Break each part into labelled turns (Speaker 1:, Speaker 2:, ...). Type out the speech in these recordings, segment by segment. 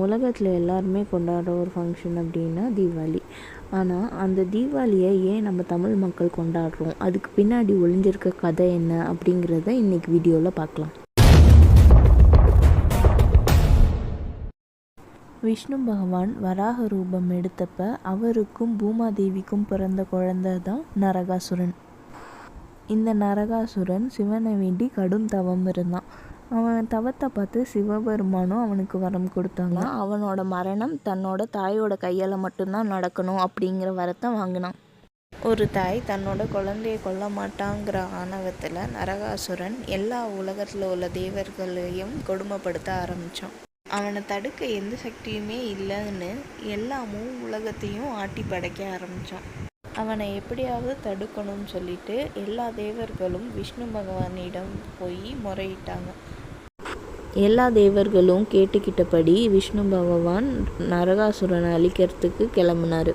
Speaker 1: உலகத்தில் எல்லாருமே கொண்டாடுற ஒரு ஃபங்க்ஷன் அப்படின்னா தீபாவளி. ஆனால் அந்த தீபாவளியை ஏன் நம்ம தமிழ் மக்கள் கொண்டாடுறோம், அதுக்கு பின்னாடி ஒளிஞ்சிருக்க கதை என்ன அப்படிங்கிறத இன்றைக்கி வீடியோவில் பார்க்கலாம். விஷ்ணு பகவான் வராக ரூபம் எடுத்தப்ப அவருக்கும் பூமாதேவிக்கும் பிறந்த குழந்தை தான் நரகாசுரன். இந்த நரகாசுரன் சிவனை வேண்டி கடும் தவம் இருந்தான். அவன் தவத்தை பார்த்து சிவபெருமானும் அவனுக்கு வரம் கொடுத்தாங்க. அவனோட மரணம் தன்னோட தாயோட கையால் மட்டும்தான் நடக்கணும் அப்படிங்கிற வரத்தை வாங்கினான். ஒரு தாய் தன்னோட குழந்தைய கொல்ல மாட்டாங்கிற ஆணவத்தில் நரகாசுரன் எல்லா உலகத்தில் உள்ள தேவர்களையும் கொடுமைப்படுத்த ஆரம்பித்தான். அவனை தடுக்க எந்த சக்தியுமே இல்லைன்னு எல்லாமும் உலகத்தையும் ஆட்டி படைக்க ஆரம்பித்தான். அவனை எப்படியாவது தடுக்கணும்னு சொல்லிட்டு எல்லா தேவர்களும் விஷ்ணு பகவானிடம் போய் முறையிட்டாங்க. எல்லா தேவர்களும் கேட்டுக்கிட்டபடி விஷ்ணு பகவான் நரகாசுரனை அழிக்கிறதுக்கு கிளம்புனார்.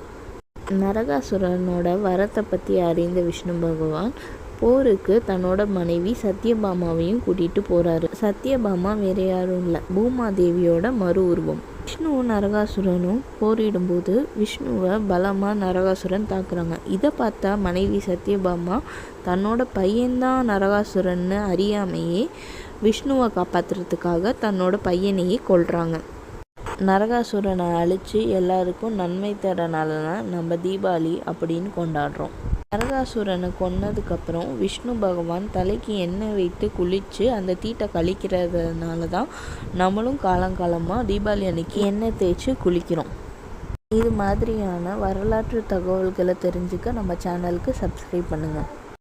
Speaker 1: நரகாசுரனோட வரத்தை பற்றி அறிந்த விஷ்ணு பகவான் போருக்கு தன்னோட மனைவி சத்யபாமாவையும் கூட்டிகிட்டு போகிறாரு. சத்யபாமா வேறு யாரும் இல்லை, பூமாதேவியோட மறு உருவம். விஷ்ணுவும் நரகாசுரனும் போரிடும்போது விஷ்ணுவை பலமாக நரகாசுரன் தாக்குறாங்க. இதை பார்த்தா மனைவி சத்யபாமா தன்னோட பையன்தான் நரகாசுரன்னு அறியாமையே விஷ்ணுவை காப்பாற்றுறதுக்காக தன்னோட பையனையே கொல்றாங்க. நரகாசுரனை அழித்து எல்லாருக்கும் நன்மை தரனால தான் நம்ம தீபாவளி அப்படின்னு கொண்டாடுறோம். நரகாசுரனை கொன்னதுக்கப்புறம் விஷ்ணு பகவான் தலைக்கு எண்ணெய் வைத்து குளித்து அந்த தீட்டை கழிக்கிறதுனால தான் நம்மளும் காலங்காலமாக தீபாவளி அன்னைக்கு எண்ணெய் தேய்ச்சி குளிக்கிறோம். இது மாதிரியான வரலாற்று தகவல்களை தெரிஞ்சுக்க நம்ம சேனலுக்கு சப்ஸ்கிரைப் பண்ணுங்கள்.